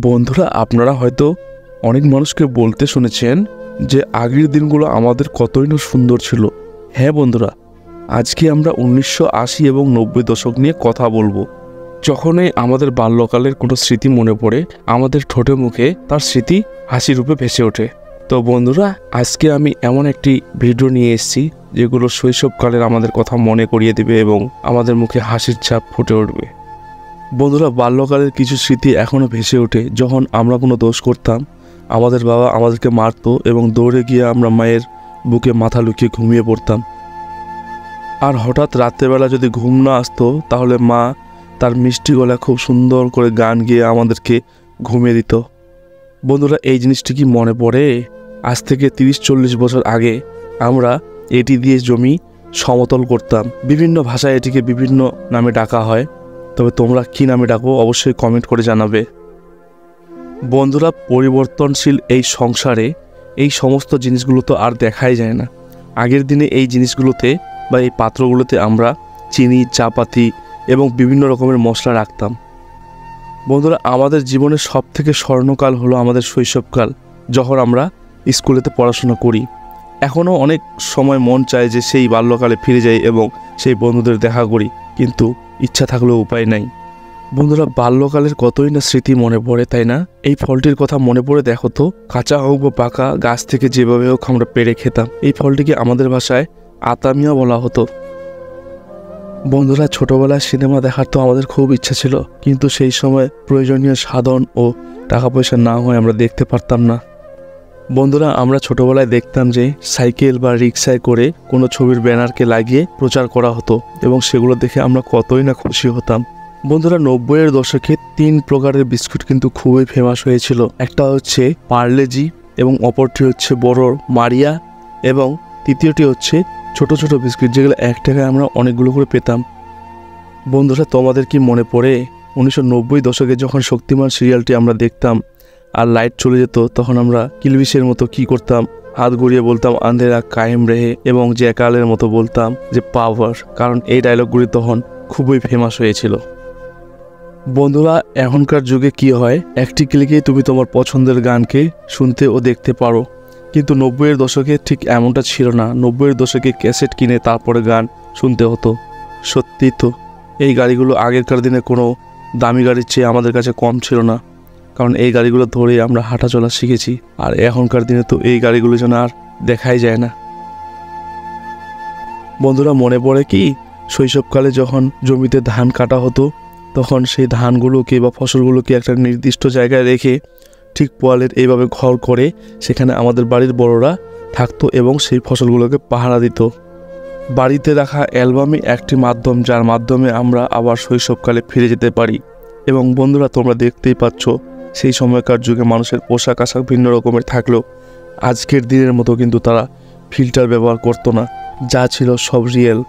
বন্ধুরা, আপনারা হয়তো অনেক মানুষকে বলতে শুনেছেন যে আগের দিনগুলো আমাদের কতই না সুন্দর ছিল। হ্যাঁ বন্ধুরা, আজকে আমরা 1980 এবং 90 দশক নিয়ে কথা বলবো। যখনই আমাদের বাল্যকালের কোনো স্মৃতি মনে পড়ে, আমাদের ঠোঁটে মুখে তার স্মৃতি হাসি রূপে ভেসে ওঠে। তো বন্ধুরা, আজকে আমি এমন একটি ভিডিও নিয়ে এসেছি যেগুলো শৈশবকালের আমাদের কথা মনে করিয়ে দেবে এবং আমাদের মুখে হাসির ছাপ ফুটে উঠবে। বন্ধুরা, বাল্যকালের কিছু স্মৃতি এখনও ভেসে ওঠে। যখন আমরা কোনো দোষ করতাম, আমাদের বাবা আমাদেরকে মারতো এবং দৌড়ে গিয়ে আমরা মায়ের বুকে মাথা লুকিয়ে ঘুমিয়ে পড়তাম। আর হঠাৎ রাত্রেবেলা যদি ঘুম না আসতো, তাহলে মা তার মিষ্টি গলায় খুব সুন্দর করে গান গেয়ে আমাদেরকে ঘুমিয়ে দিত। বন্ধুরা, এই জিনিসটি কি মনে পড়ে? আজ থেকে 30-40 বছর আগে আমরা এটি দিয়ে জমি সমতল করতাম। বিভিন্ন ভাষায় এটিকে বিভিন্ন নামে ডাকা হয়, তবে তোমরা কী নামে ডাকো অবশ্যই কমেন্ট করে জানাবে। বন্ধুরা, পরিবর্তনশীল এই সংসারে এই সমস্ত জিনিসগুলো তো আর দেখাই যায় না। আগের দিনে এই জিনিসগুলোতে বা এই পাত্রগুলোতে আমরা চিনি, চাপাতি এবং বিভিন্ন রকমের মশলা রাখতাম। বন্ধুরা, আমাদের জীবনের সবথেকে স্বর্ণকাল হলো আমাদের শৈশবকাল, যখন আমরা স্কুলেতে পড়াশোনা করি। এখনও অনেক সময় মন চায় যে সেই বাল্যকালে ফিরে যাই এবং সেই বন্ধুদের দেখা করি, কিন্তু ইচ্ছা থাকলেও উপায় নাই। বন্ধুরা, বাল্যকালের কতই না স্মৃতি মনে পড়ে, তাই না? এই ফলটির কথা মনে পড়ে দেখো তো, কাঁচা হোক বা পাকা, গাছ থেকে যেভাবে হোক আমরা পেড়ে খেতাম। এই ফলটিকে আমাদের ভাষায় আতামিয়া বলা হতো। বন্ধুরা, ছোটবেলায় সিনেমা দেখার তো আমাদের খুব ইচ্ছা ছিল, কিন্তু সেই সময় প্রয়োজনীয় সাধন ও টাকা পয়সা না হয় আমরা দেখতে পারতাম না। বন্ধুরা, আমরা ছোটবেলায় দেখতাম যে সাইকেল বা রিক্সায় করে কোনো ছবির ব্যানারকে লাগিয়ে প্রচার করা হতো এবং সেগুলো দেখে আমরা কতই না খুশি হতাম। বন্ধুরা, 90-এর দশকে 3 প্রকারের বিস্কুট কিন্তু খুবই ফেমাস হয়েছিল। একটা হচ্ছে পার্লেজি এবং অপরটি হচ্ছে বড় মারিয়া এবং তৃতীয়টি হচ্ছে ছোট ছোট বিস্কুট, যেগুলো 1 টাকায় আমরা অনেকগুলো করে পেতাম। বন্ধুরা, তোমাদের কি মনে পড়ে 1990 দশকে যখন শক্তিমান সিরিয়ালটি আমরা দেখতাম আর লাইট চলে যেত, তখন আমরা কিলবিশের মতো কি করতাম, হাত ঘুরিয়ে বলতাম আন্ধেরা কায়েম রেহে এবং জ্যাকালের মতো বলতাম যে পাওয়ার, কারণ এই ডায়লগগুলি তখন খুবই ফেমাস হয়েছিল। বন্ধুরা, এখনকার যুগে কি হয়, একটি ক্লিকেই তুমি তোমার পছন্দের গানকে শুনতে ও দেখতে পারো, কিন্তু 90-এর দশকে ঠিক এমনটা ছিল না। 90-এর দশকে ক্যাসেট কিনে তারপরে গান শুনতে হতো। সত্যি তো, এই গাড়িগুলো আগেরকার দিনে কোনো দামি গাড়ির চেয়ে আমাদের কাছে কম ছিল না, কারণ এই গাড়িগুলো ধরে আমরা হাঁটা চলা শিখেছি। আর এখনকার দিনে তো এই গাড়িগুলো যেন আর দেখাই যায় না। বন্ধুরা, মনে পড়ে কি শৈশবকালে যখন জমিতে ধান কাটা হতো, তখন সেই ধানগুলোকে বা ফসলগুলোকে একটা নির্দিষ্ট জায়গায় রেখে ঠিক পোয়ালের এইভাবে ঘর করে সেখানে আমাদের বাড়ির বড়রা থাকতো এবং সেই ফসলগুলোকে পাহারা দিত। বাড়িতে রাখা অ্যালবামই একটি মাধ্যম, যার মাধ্যমে আমরা আবার শৈশবকালে ফিরে যেতে পারি। এবং বন্ধুরা, তোমরা দেখতেই পাচ্ছ সেই সময়কার যুগে মানুষের পোশাক আশাক ভিন্ন রকমের থাকলেও আজকের দিনের মতো কিন্তু তারা ফিল্টার ব্যবহার করতো না, যা ছিল সব রিয়েল।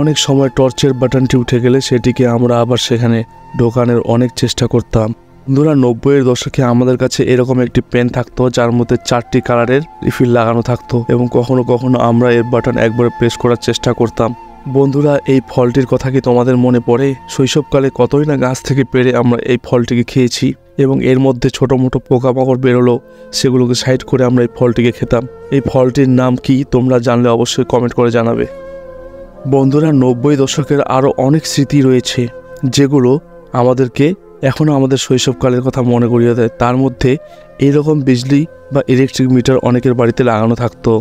অনেক সময় টর্চের বাটনটি উঠে গেলে সেটিকে আমরা আবার সেখানে ঢোকানোর অনেক চেষ্টা করতাম। বন্ধুরা, 90-এর দশকে আমাদের কাছে এরকম একটি পেন থাকতো যার মধ্যে 4টি কালারের রিফিল লাগানো থাকতো এবং কখনো কখনো আমরা এর বাটন একবারে প্রেস করার চেষ্টা করতাম। বন্ধুরা, এই ফলটির কথা কি তোমাদের মনে পড়ে? শৈশবকালে কতই না গাছ থেকে পেড়ে আমরা এই ফলটিকে খেয়েছি এবং এর মধ্যে ছোটো মোটো পোকামাকড় বেরোলো, সেগুলোকে সাইড করে আমরা এই ফলটিকে খেতাম। এই ফলটির নাম কি তোমরা জানলে অবশ্যই কমেন্ট করে জানাবে। বন্ধুরা, 90 দশকের আরও অনেক স্মৃতি রয়েছে যেগুলো আমাদেরকে এখনও আমাদের শৈশবকালের কথা মনে করিয়ে দেয়। তার মধ্যে এইরকম বিজলি বা ইলেকট্রিক মিটার অনেকের বাড়িতে লাগানো থাকতো।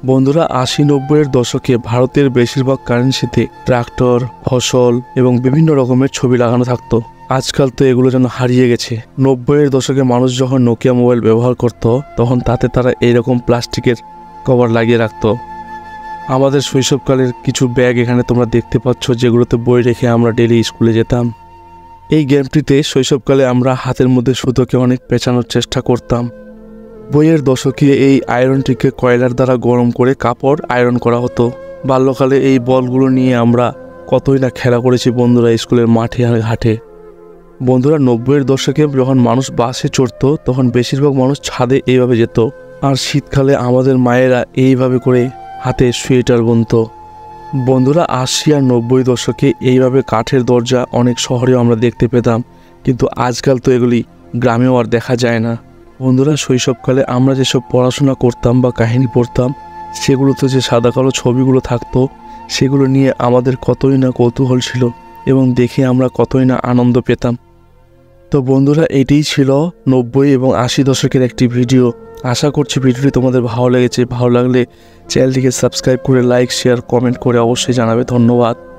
বন্ধুরা, 80-90-এর দশকে ভারতের বেশিরভাগ কারেন্সিতে ট্রাক্টর, ফসল এবং বিভিন্ন রকমের ছবি লাগানো থাকতো। আজকাল তো এগুলো যেন হারিয়ে গেছে। 90-এর দশকে মানুষ যখন নোকিয়া মোবাইল ব্যবহার করত, তখন তাতে তারা এইরকম প্লাস্টিকের কভার লাগিয়ে রাখতো। আমাদের শৈশবকালের কিছু ব্যাগ এখানে তোমরা দেখতে পাচ্ছ, যেগুলোতে বই রেখে আমরা ডেলি স্কুলে যেতাম। এই গেমটিতে শৈশবকালে আমরা হাতের মধ্যে সুতোকে অনেক পেঁচানোর চেষ্টা করতাম। বইয়ের দশকে এই আয়রনটিকে কয়লার দ্বারা গরম করে কাপড় আয়রন করা হতো। বাল্যকালে এই বলগুলো নিয়ে আমরা কতই না খেলা করেছি বন্ধুরা, স্কুলের মাঠে আর ঘাটে। বন্ধুরা, 90-এর দশকে যখন মানুষ বাসে চড়তো, তখন বেশিরভাগ মানুষ ছাদে এইভাবে যেত, আর শীতকালে আমাদের মায়েরা এইভাবে করে হাতে সোয়েটার বুনতো। বন্ধুরা, 80 আর 90 দশকে এইভাবে কাঠের দরজা অনেক শহরেও আমরা দেখতে পেতাম, কিন্তু আজকাল তো এগুলি গ্রামেও আর দেখা যায় না। বন্ধুরা, শৈশবকালে আমরা যেসব পড়াশোনা করতাম বা কাহিনী পড়তাম, সেগুলোতে যে সাদা কালো ছবিগুলো থাকতো, সেগুলো নিয়ে আমাদের কতই না কৌতূহল ছিল এবং দেখে আমরা কতই না আনন্দ পেতাম। তো বন্ধুরা, এটিই ছিল 90 এবং 80 দশকের একটি ভিডিও। আশা করছি ভিডিওটি তোমাদের ভালো লেগেছে। ভালো লাগলে চ্যানেলটিকে সাবস্ক্রাইব করে লাইক, শেয়ার, কমেন্ট করে অবশ্যই জানাবে। ধন্যবাদ।